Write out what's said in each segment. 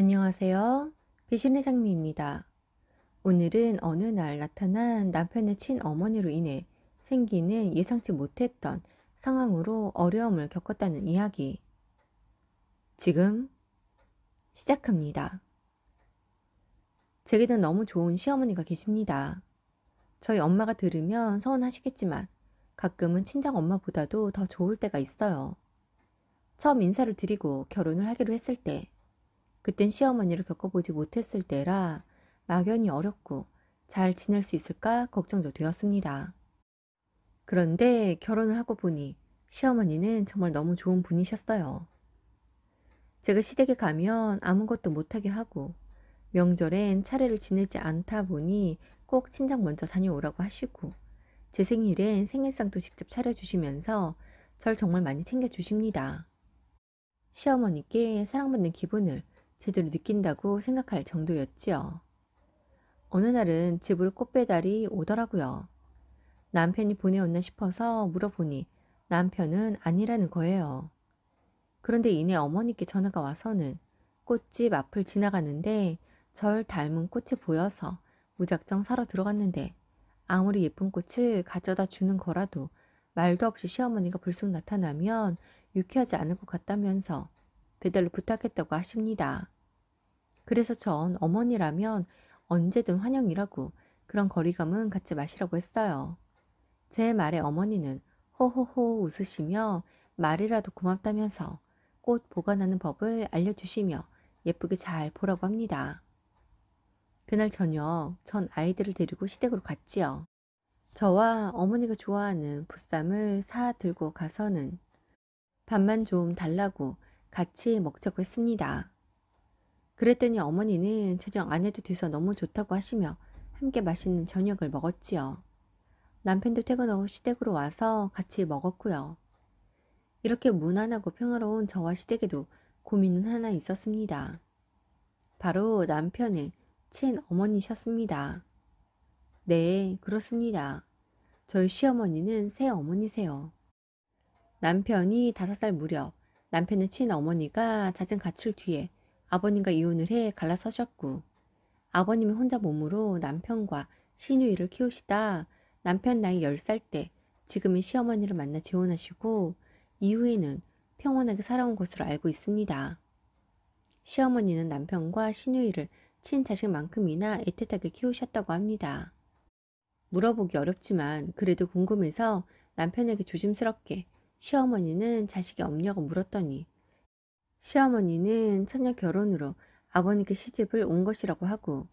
안녕하세요. 배신의 장미입니다. 오늘은 어느 날 나타난 남편의 친어머니로 인해 생기는 예상치 못했던 상황으로 어려움을 겪었다는 이야기. 지금 시작합니다. 제게는 너무 좋은 시어머니가 계십니다. 저희 엄마가 들으면 서운하시겠지만 가끔은 친정 엄마보다도 더 좋을 때가 있어요. 처음 인사를 드리고 결혼을 하기로 했을 때, 그땐 시어머니를 겪어보지 못했을 때라 막연히 어렵고 잘 지낼 수 있을까 걱정도 되었습니다. 그런데 결혼을 하고 보니 시어머니는 정말 너무 좋은 분이셨어요. 제가 시댁에 가면 아무것도 못하게 하고 명절엔 차례를 지내지 않다 보니 꼭 친정 먼저 다녀오라고 하시고 제 생일엔 생일상도 직접 차려주시면서 절 정말 많이 챙겨주십니다. 시어머니께 사랑받는 기분을 제대로 느낀다고 생각할 정도였지요. 어느 날은 집으로 꽃배달이 오더라고요. 남편이 보내었나 싶어서 물어보니 남편은 아니라는 거예요. 그런데 이내 어머니께 전화가 와서는 꽃집 앞을 지나가는데 절 닮은 꽃이 보여서 무작정 사러 들어갔는데 아무리 예쁜 꽃을 가져다 주는 거라도 말도 없이 시어머니가 불쑥 나타나면 유쾌하지 않을 것 같다면서 배달로 부탁했다고 하십니다. 그래서 전 어머니라면 언제든 환영이라고 그런 거리감은 갖지 마시라고 했어요. 제 말에 어머니는 호호호 웃으시며 말이라도 고맙다면서 꽃 보관하는 법을 알려주시며 예쁘게 잘 보라고 합니다. 그날 저녁 전 아이들을 데리고 시댁으로 갔지요. 저와 어머니가 좋아하는 보쌈을 사 들고 가서는 밥만 좀 달라고 같이 먹자고 했습니다. 그랬더니 어머니는 저녁 안 해도 돼서 너무 좋다고 하시며 함께 맛있는 저녁을 먹었지요. 남편도 퇴근 후 시댁으로 와서 같이 먹었고요. 이렇게 무난하고 평화로운 저와 시댁에도 고민은 하나 있었습니다. 바로 남편의 친어머니셨습니다. 네, 그렇습니다. 저희 시어머니는 새어머니세요. 남편이 5살 무렵 남편의 친어머니가 잦은 가출 뒤에 아버님과 이혼을 해 갈라서셨고 아버님이 혼자 몸으로 남편과 시누이를 키우시다 남편 나이 10살 때 지금의 시어머니를 만나 재혼하시고 이후에는 평온하게 살아온 것으로 알고 있습니다. 시어머니는 남편과 시누이를 친자식만큼이나 애틋하게 키우셨다고 합니다. 물어보기 어렵지만 그래도 궁금해서 남편에게 조심스럽게 시어머니는 자식이 없냐고 물었더니 시어머니는 처녀 결혼으로 아버님께 시집을 온 것이라고 하고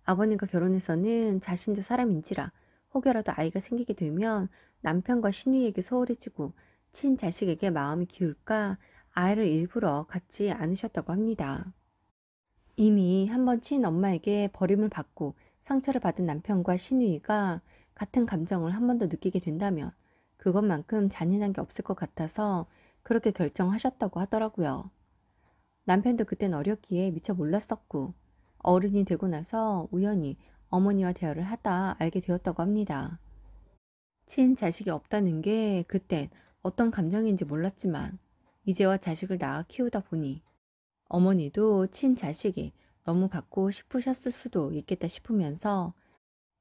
아버님과 결혼해서는 자신도 사람인지라 혹여라도 아이가 생기게 되면 남편과 시누이에게 소홀해지고 친자식에게 마음이 기울까 아이를 일부러 갖지 않으셨다고 합니다. 이미 한번 친엄마에게 버림을 받고 상처를 받은 남편과 시누이가 같은 감정을 한 번 더 느끼게 된다면 그것만큼 잔인한 게 없을 것 같아서 그렇게 결정하셨다고 하더라고요. 남편도 그땐 어렸기에 미처 몰랐었고 어른이 되고 나서 우연히 어머니와 대화를 하다 알게 되었다고 합니다. 친자식이 없다는 게 그땐 어떤 감정인지 몰랐지만 이제와 자식을 낳아 키우다 보니 어머니도 친자식이 너무 갖고 싶으셨을 수도 있겠다 싶으면서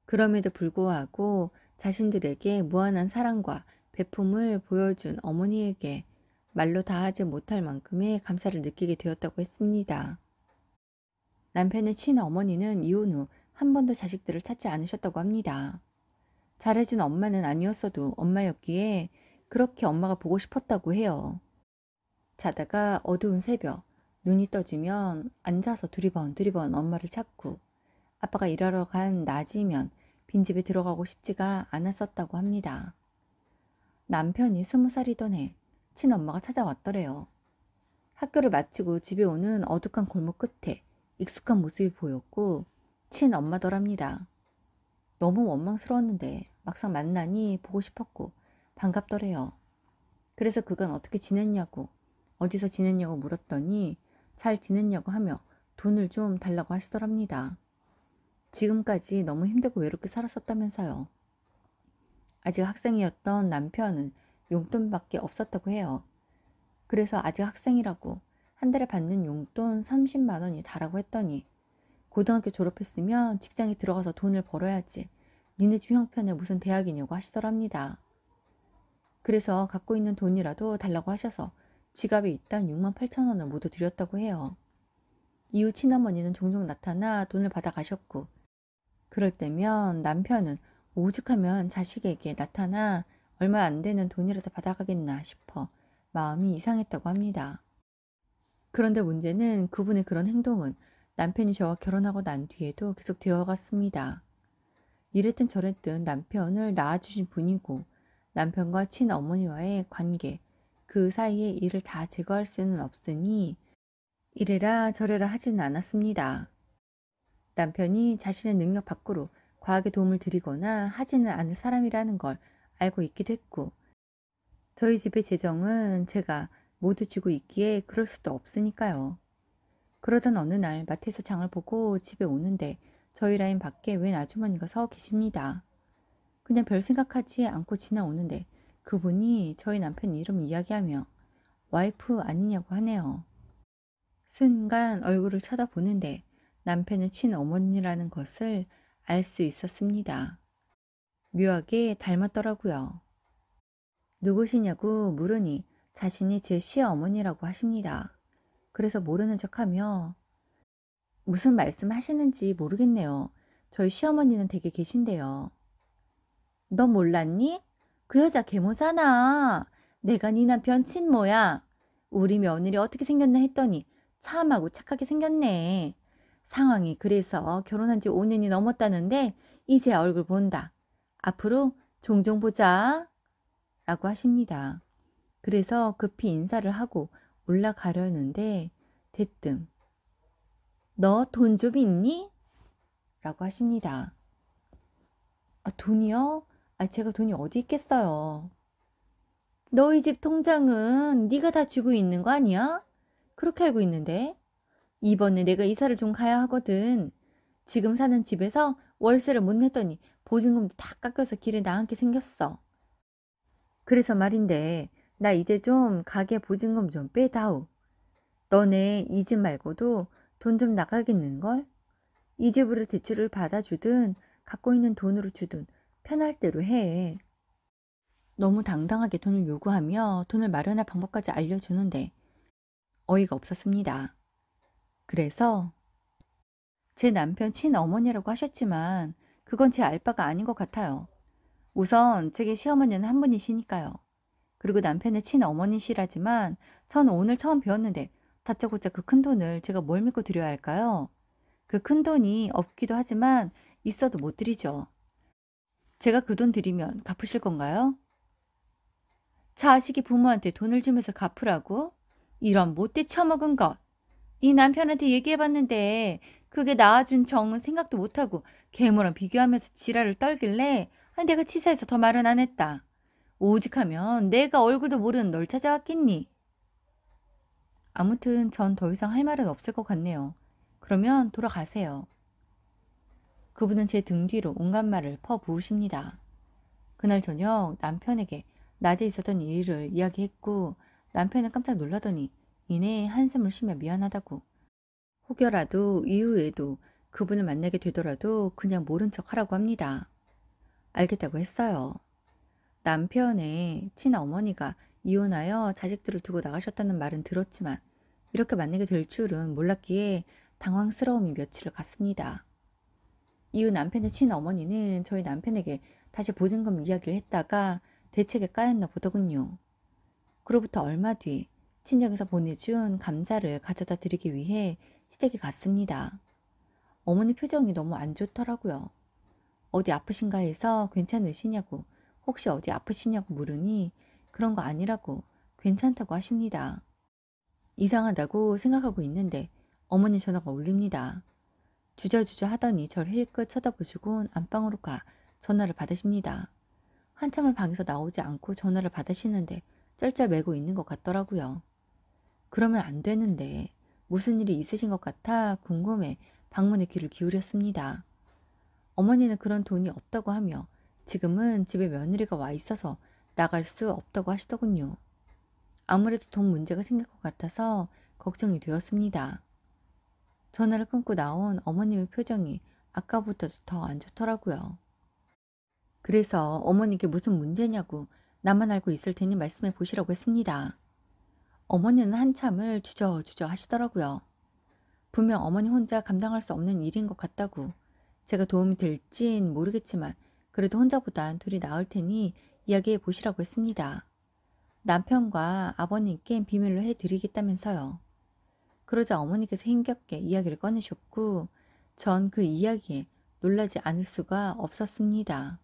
그럼에도 불구하고 자신들에게 무한한 사랑과 배품을 보여준 어머니에게 말로 다하지 못할 만큼의 감사를 느끼게 되었다고 했습니다. 남편의 친어머니는 이혼 후 한 번도 자식들을 찾지 않으셨다고 합니다. 잘해준 엄마는 아니었어도 엄마였기에 그렇게 엄마가 보고 싶었다고 해요. 자다가 어두운 새벽 눈이 떠지면 앉아서 두리번 엄마를 찾고 아빠가 일하러 간 낮이면 빈집에 들어가고 싶지가 않았었다고 합니다. 남편이 20살이던 해 친엄마가 찾아왔더래요. 학교를 마치고 집에 오는 어둑한 골목 끝에 익숙한 모습이 보였고 친엄마더랍니다. 너무 원망스러웠는데 막상 만나니 보고 싶었고 반갑더래요. 그래서 그간 어떻게 지냈냐고 어디서 지냈냐고 물었더니 잘 지냈냐고 하며 돈을 좀 달라고 하시더랍니다. 지금까지 너무 힘들고 외롭게 살았었다면서요. 아직 학생이었던 남편은 용돈밖에 없었다고 해요. 그래서 아직 학생이라고 한 달에 받는 용돈 30만 원이 다라고 했더니 고등학교 졸업했으면 직장에 들어가서 돈을 벌어야지. 니네 집 형편에 무슨 대학이냐고 하시더랍니다. 그래서 갖고 있는 돈이라도 달라고 하셔서 지갑에 있던 6만 8천 원을 모두 드렸다고 해요. 이후 친어머니는 종종 나타나 돈을 받아 가셨고 그럴 때면 남편은 오죽하면 자식에게 나타나 얼마 안 되는 돈이라도 받아가겠나 싶어 마음이 이상했다고 합니다. 그런데 문제는 그분의 그런 행동은 남편이 저와 결혼하고 난 뒤에도 계속 되어갔습니다. 이랬든 저랬든 남편을 낳아주신 분이고 남편과 친어머니와의 관계, 그 사이에 이를 다 제거할 수는 없으니 이래라 저래라 하지는 않았습니다. 남편이 자신의 능력 밖으로 과하게 도움을 드리거나 하지는 않을 사람이라는 걸 알고 있기도 했고 저희 집의 재정은 제가 모두 쥐고 있기에 그럴 수도 없으니까요. 그러던 어느 날 마트에서 장을 보고 집에 오는데 저희 라인 밖에 웬 아주머니가 서 계십니다. 그냥 별 생각하지 않고 지나오는데 그분이 저희 남편 이름 이야기하며 와이프 아니냐고 하네요. 순간 얼굴을 쳐다보는데 남편의 친어머니라는 것을 알 수 있었습니다. 묘하게 닮았더라고요. 누구시냐고 물으니 자신이 제 시어머니라고 하십니다. 그래서 모르는 척하며 무슨 말씀 하시는지 모르겠네요. 저희 시어머니는 댁에 계신데요. 너 몰랐니? 그 여자 계모잖아. 내가 네 남편 친모야. 우리 며느리 어떻게 생겼나 했더니 참하고 착하게 생겼네. 상황이 그래서 결혼한 지 5년이 넘었다는데 이제 얼굴 본다. 앞으로 종종 보자. 라고 하십니다. 그래서 급히 인사를 하고 올라가려는데 대뜸 너 돈 좀 있니? 라고 하십니다. 돈이요? 제가 돈이 어디 있겠어요. 너희 집 통장은 네가 다 쥐고 있는 거 아니야? 그렇게 알고 있는데. 이번에 내가 이사를 좀 가야 하거든. 지금 사는 집에서 월세를 못 냈더니 보증금도 다 깎여서 길에 나앉게 생겼어. 그래서 말인데 나 이제 좀 가게 보증금 좀 빼다오. 너네 이 집 말고도 돈 좀 나가겠는걸? 이 집으로 대출을 받아주든 갖고 있는 돈으로 주든 편할 대로 해. 너무 당당하게 돈을 요구하며 돈을 마련할 방법까지 알려주는데 어이가 없었습니다. 그래서 제 남편 친어머니라고 하셨지만 그건 제 알바가 아닌 것 같아요. 우선 제게 시어머니는 한 분이시니까요. 그리고 남편의 친어머니시라지만 전 오늘 처음 배웠는데 다짜고짜 그 큰 돈을 제가 뭘 믿고 드려야 할까요? 그 큰 돈이 없기도 하지만 있어도 못 드리죠. 제가 그 돈 드리면 갚으실 건가요? 자식이 부모한테 돈을 주면서 갚으라고? 이런 못돼 처먹은 것. 네 남편한테 얘기해봤는데 그게 낳아준 정은 생각도 못하고 계모랑 비교하면서 지랄을 떨길래 내가 치사해서 더 말은 안 했다. 오직하면 내가 얼굴도 모르는 널 찾아왔겠니? 아무튼 전 더 이상 할 말은 없을 것 같네요. 그러면 돌아가세요. 그분은 제 등 뒤로 온갖 말을 퍼부으십니다. 그날 저녁 남편에게 낮에 있었던 일을 이야기했고 남편은 깜짝 놀라더니 이내 한숨을 쉬며 미안하다고 혹여라도 이후에도 그분을 만나게 되더라도 그냥 모른 척 하라고 합니다. 알겠다고 했어요. 남편의 친어머니가 이혼하여 자식들을 두고 나가셨다는 말은 들었지만 이렇게 만나게 될 줄은 몰랐기에 당황스러움이 며칠을 갔습니다. 이후 남편의 친어머니는 저희 남편에게 다시 보증금 이야기를 했다가 대책에 까였나 보더군요. 그로부터 얼마 뒤 친정에서 보내준 감자를 가져다 드리기 위해 시댁에 갔습니다. 어머니 표정이 너무 안 좋더라고요. 어디 아프신가 해서 괜찮으시냐고 혹시 어디 아프시냐고 물으니 그런 거 아니라고 괜찮다고 하십니다. 이상하다고 생각하고 있는데 어머니 전화가 울립니다. 주저주저 하더니 저를 힐끗 쳐다보시곤 안방으로 가 전화를 받으십니다. 한참을 방에서 나오지 않고 전화를 받으시는데 쩔쩔매고 있는 것 같더라고요. 그러면 안 되는데 무슨 일이 있으신 것 같아 궁금해 방문에 귀를 기울였습니다. 어머니는 그런 돈이 없다고 하며 지금은 집에 며느리가 와 있어서 나갈 수 없다고 하시더군요. 아무래도 돈 문제가 생길 것 같아서 걱정이 되었습니다. 전화를 끊고 나온 어머님의 표정이 아까보다도 더 안 좋더라고요. 그래서 어머니께 무슨 문제냐고 나만 알고 있을 테니 말씀해 보시라고 했습니다. 어머니는 한참을 주저주저 하시더라고요. 분명 어머니 혼자 감당할 수 없는 일인 것 같다고. 제가 도움이 될진 모르겠지만 그래도 혼자보단 둘이 나을 테니 이야기해 보시라고 했습니다. 남편과 아버님께 비밀로 해드리겠다면서요. 그러자 어머니께서 힘겹게 이야기를 꺼내셨고 전 그 이야기에 놀라지 않을 수가 없었습니다.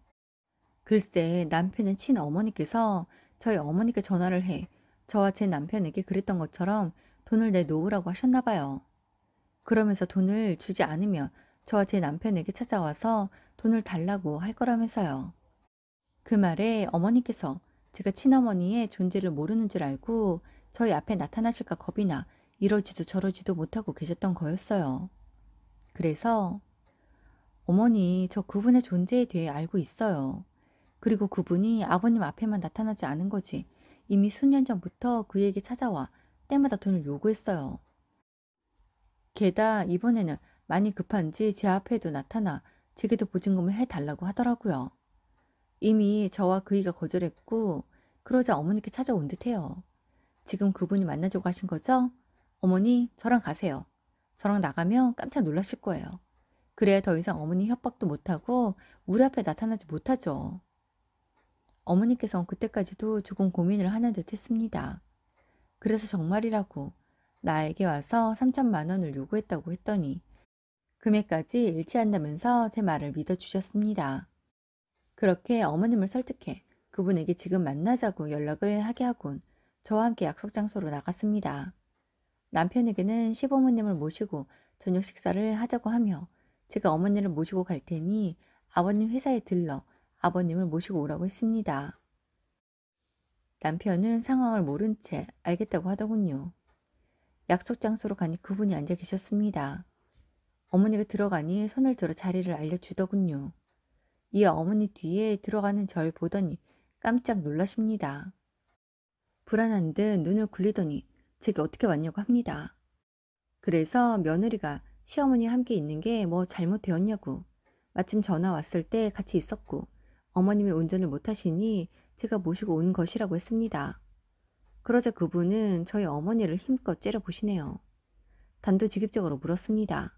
글쎄 남편의 친어머니께서 저희 어머니께 전화를 해 저와 제 남편에게 그랬던 것처럼 돈을 내놓으라고 하셨나 봐요. 그러면서 돈을 주지 않으면 저와 제 남편에게 찾아와서 돈을 달라고 할 거라면서요. 그 말에 어머니께서 제가 친어머니의 존재를 모르는 줄 알고 저희 앞에 나타나실까 겁이 나 이러지도 저러지도 못하고 계셨던 거였어요. 그래서 어머니 저 그분의 존재에 대해 알고 있어요. 그리고 그분이 아버님 앞에만 나타나지 않은 거지. 이미 수년 전부터 그에게 찾아와 때마다 돈을 요구했어요. 게다 이번에는 많이 급한지 제 앞에도 나타나 제게도 보증금을 해달라고 하더라고요. 이미 저와 그이가 거절했고 그러자 어머니께 찾아온 듯해요. 지금 그분이 만나자고 하신 거죠? 어머니 저랑 가세요. 저랑 나가면 깜짝 놀라실 거예요. 그래야 더 이상 어머니 협박도 못하고 우리 앞에 나타나지 못하죠. 어머니께서는 그때까지도 조금 고민을 하는 듯 했습니다. 그래서 정말이라고 나에게 와서 3천만 원을 요구했다고 했더니 금액까지 일치한다면서 제 말을 믿어주셨습니다. 그렇게 어머님을 설득해 그분에게 지금 만나자고 연락을 하게 하곤 저와 함께 약속 장소로 나갔습니다. 남편에게는 시부모님을 모시고 저녁 식사를 하자고 하며 제가 어머니를 모시고 갈 테니 아버님 회사에 들러 아버님을 모시고 오라고 했습니다. 남편은 상황을 모른 채 알겠다고 하더군요. 약속 장소로 가니 그분이 앉아 계셨습니다. 어머니가 들어가니 손을 들어 자리를 알려주더군요. 이어 어머니 뒤에 들어가는 절 보더니 깜짝 놀라십니다. 불안한 듯 눈을 굴리더니 제게 어떻게 왔냐고 합니다. 그래서 며느리가 시어머니와 함께 있는 게 뭐 잘못되었냐고. 마침 전화 왔을 때 같이 있었고 어머님이 운전을 못하시니 제가 모시고 온 것이라고 했습니다. 그러자 그분은 저희 어머니를 힘껏 째려보시네요. 단도직입적으로 물었습니다.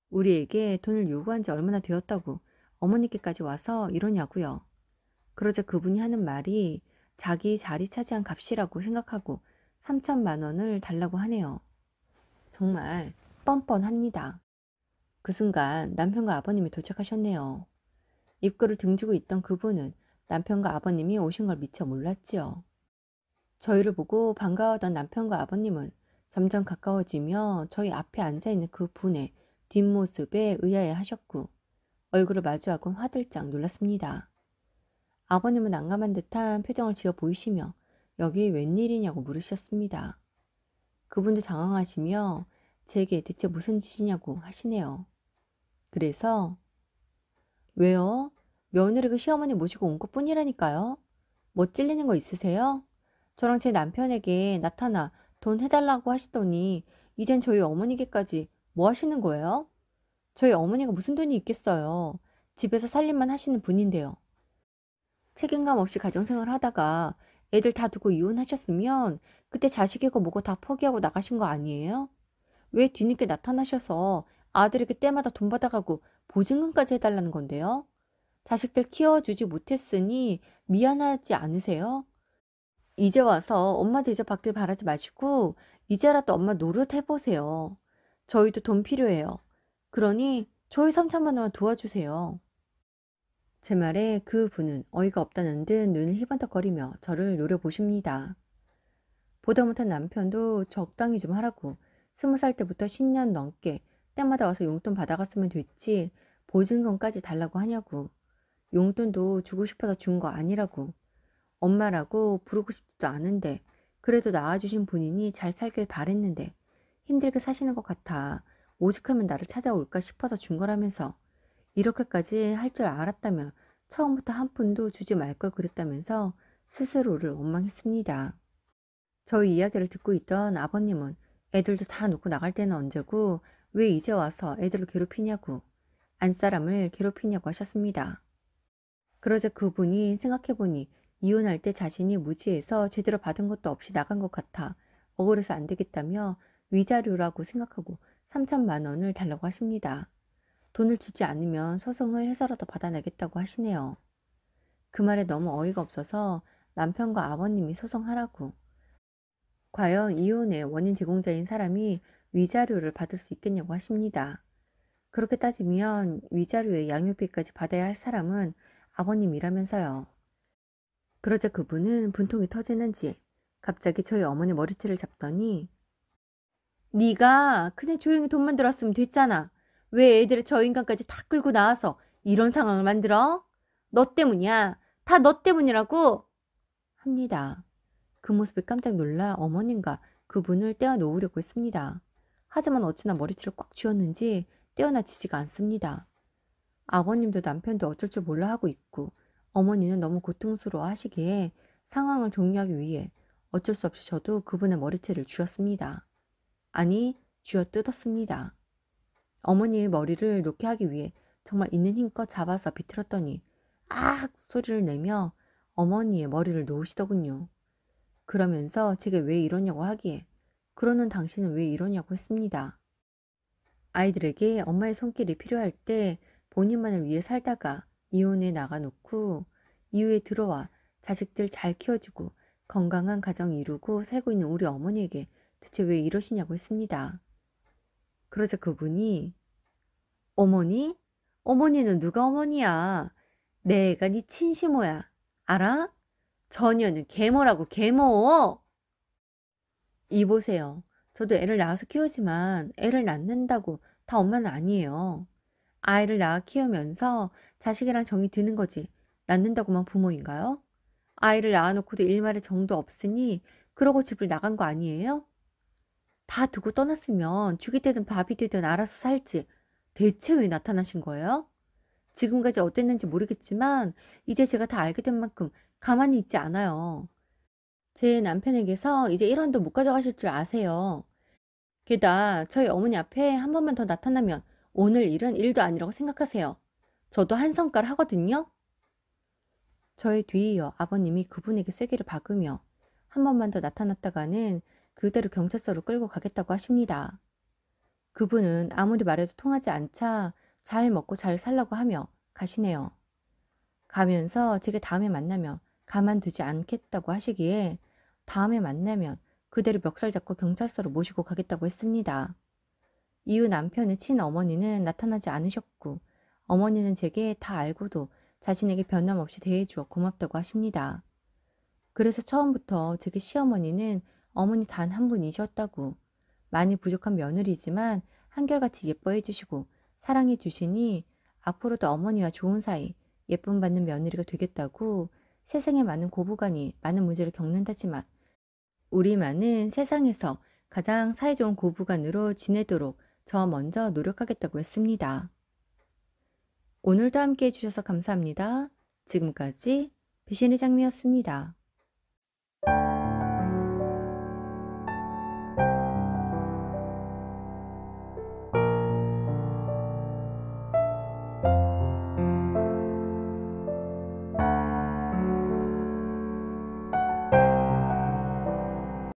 우리에게 돈을 요구한 지 얼마나 되었다고 어머니께까지 와서 이러냐고요. 그러자 그분이 하는 말이 자기 자리 차지한 값이라고 생각하고 3천만 원을 달라고 하네요. 정말 뻔뻔합니다. 그 순간 남편과 아버님이 도착하셨네요. 입구를 등지고 있던 그분은 남편과 아버님이 오신 걸 미처 몰랐지요. 저희를 보고 반가워하던 남편과 아버님은 점점 가까워지며 저희 앞에 앉아있는 그 분의 뒷모습에 의아해 하셨고 얼굴을 마주하곤 화들짝 놀랐습니다. 아버님은 난감한 듯한 표정을 지어 보이시며 여기 웬일이냐고 물으셨습니다. 그분도 당황하시며 제게 대체 무슨 짓이냐고 하시네요. 그래서 왜요? 며느리가 시어머니 모시고 온 것뿐이라니까요. 뭐 찔리는 거 있으세요? 저랑 제 남편에게 나타나 돈 해달라고 하시더니 이젠 저희 어머니께까지 뭐 하시는 거예요? 저희 어머니가 무슨 돈이 있겠어요. 집에서 살림만 하시는 분인데요. 책임감 없이 가정생활 하다가 애들 다 두고 이혼하셨으면 그때 자식이고 뭐고 다 포기하고 나가신 거 아니에요? 왜 뒤늦게 나타나셔서 아들에게 때마다 돈 받아가고 보증금까지 해달라는 건데요? 자식들 키워주지 못했으니 미안하지 않으세요? 이제 와서 엄마 대접받길 바라지 마시고 이제라도 엄마 노릇 해보세요. 저희도 돈 필요해요. 그러니 저희 3천만 원 도와주세요. 제 말에 그 분은 어이가 없다는 듯 눈을 희번덕거리며 저를 노려보십니다. 보다 못한 남편도 적당히 좀 하라고 20살 때부터 10년 넘게 때마다 와서 용돈 받아갔으면 됐지 보증금까지 달라고 하냐고. 용돈도 주고 싶어서 준 거 아니라고. 엄마라고 부르고 싶지도 않은데 그래도 낳아주신 분이니 잘 살길 바랬는데 힘들게 사시는 것 같아 오죽하면 나를 찾아올까 싶어서 준 거라면서 이렇게까지 할 줄 알았다면 처음부터 한 푼도 주지 말 걸 그랬다면서 스스로를 원망했습니다. 저희 이야기를 듣고 있던 아버님은 애들도 다 놓고 나갈 때는 언제고 왜 이제 와서 애들을 괴롭히냐고, 안사람을 괴롭히냐고 하셨습니다. 그러자 그분이 생각해보니 이혼할 때 자신이 무지해서 제대로 받은 것도 없이 나간 것 같아 억울해서 안 되겠다며 위자료라고 생각하고 3천만 원을 달라고 하십니다. 돈을 주지 않으면 소송을 해서라도 받아내겠다고 하시네요. 그 말에 너무 어이가 없어서 남편과 아버님이 소송하라고. 과연 이혼의 원인 제공자인 사람이 위자료를 받을 수 있겠냐고 하십니다. 그렇게 따지면 위자료의 양육비까지 받아야 할 사람은 아버님이라면서요. 그러자 그분은 분통이 터지는지 갑자기 저희 어머니 머리채를 잡더니 네가 그냥 조용히 돈만 들었으면 됐잖아. 왜 애들의 저 인간까지 다 끌고 나와서 이런 상황을 만들어? 너 때문이야. 다 너 때문이라고 합니다. 그 모습에 깜짝 놀라 어머님과 그분을 떼어놓으려고 했습니다. 하지만 어찌나 머리채를 꽉 쥐었는지 떼어놔지지가 않습니다. 아버님도 남편도 어쩔 줄 몰라 하고 있고 어머니는 너무 고통스러워 하시기에 상황을 종료하기 위해 어쩔 수 없이 저도 그분의 머리채를 쥐었습니다. 아니, 쥐어 뜯었습니다. 어머니의 머리를 놓게 하기 위해 정말 있는 힘껏 잡아서 비틀었더니 악 소리를 내며 어머니의 머리를 놓으시더군요. 그러면서 제게 왜 이러냐고 하기에 그러는 당신은 왜 이러냐고 했습니다. 아이들에게 엄마의 손길이 필요할 때 본인만을 위해 살다가 이혼해 나가놓고 이후에 들어와 자식들 잘 키워주고 건강한 가정 이루고 살고 있는 우리 어머니에게 대체 왜 이러시냐고 했습니다. 그러자 그분이 어머니? 어머니는 누가 어머니야? 내가 네 친시모야. 알아? 전혀는 계모라고 계모. 이보세요. 저도 애를 낳아서 키우지만 애를 낳는다고 다 엄마는 아니에요. 아이를 낳아 키우면서 자식이랑 정이 드는 거지 낳는다고만 부모인가요? 아이를 낳아놓고도 일말의 정도 없으니 그러고 집을 나간 거 아니에요? 다 두고 떠났으면 죽이 되든 밥이 되든 알아서 살지. 대체 왜 나타나신 거예요? 지금까지 어땠는지 모르겠지만 이제 제가 다 알게 된 만큼 가만히 있지 않아요. 제 남편에게서 이제 1원도 못 가져가실 줄 아세요. 게다가 저희 어머니 앞에 한 번만 더 나타나면 오늘 일은 일도 아니라고 생각하세요. 저도 한 성깔 하거든요. 저의 뒤이어 아버님이 그분에게 쐐기를 박으며 한 번만 더 나타났다가는 그대로 경찰서로 끌고 가겠다고 하십니다. 그분은 아무리 말해도 통하지 않자 잘 먹고 잘 살라고 하며 가시네요. 가면서 제게 다음에 만나면 가만두지 않겠다고 하시기에 다음에 만나면 그대로 멱살 잡고 경찰서로 모시고 가겠다고 했습니다. 이후 남편의 친어머니는 나타나지 않으셨고 어머니는 제게 다 알고도 자신에게 변함없이 대해주어 고맙다고 하십니다. 그래서 처음부터 제게 시어머니는 어머니 단 한 분이셨다고 많이 부족한 며느리지만 한결같이 예뻐해 주시고 사랑해 주시니 앞으로도 어머니와 좋은 사이 예쁨 받는 며느리가 되겠다고 세상에 많은 고부간이 많은 문제를 겪는다지만 우리만은 세상에서 가장 사이좋은 고부간으로 지내도록 저 먼저 노력하겠다고 했습니다. 오늘도 함께 해주셔서 감사합니다. 지금까지 배신의 장미였습니다.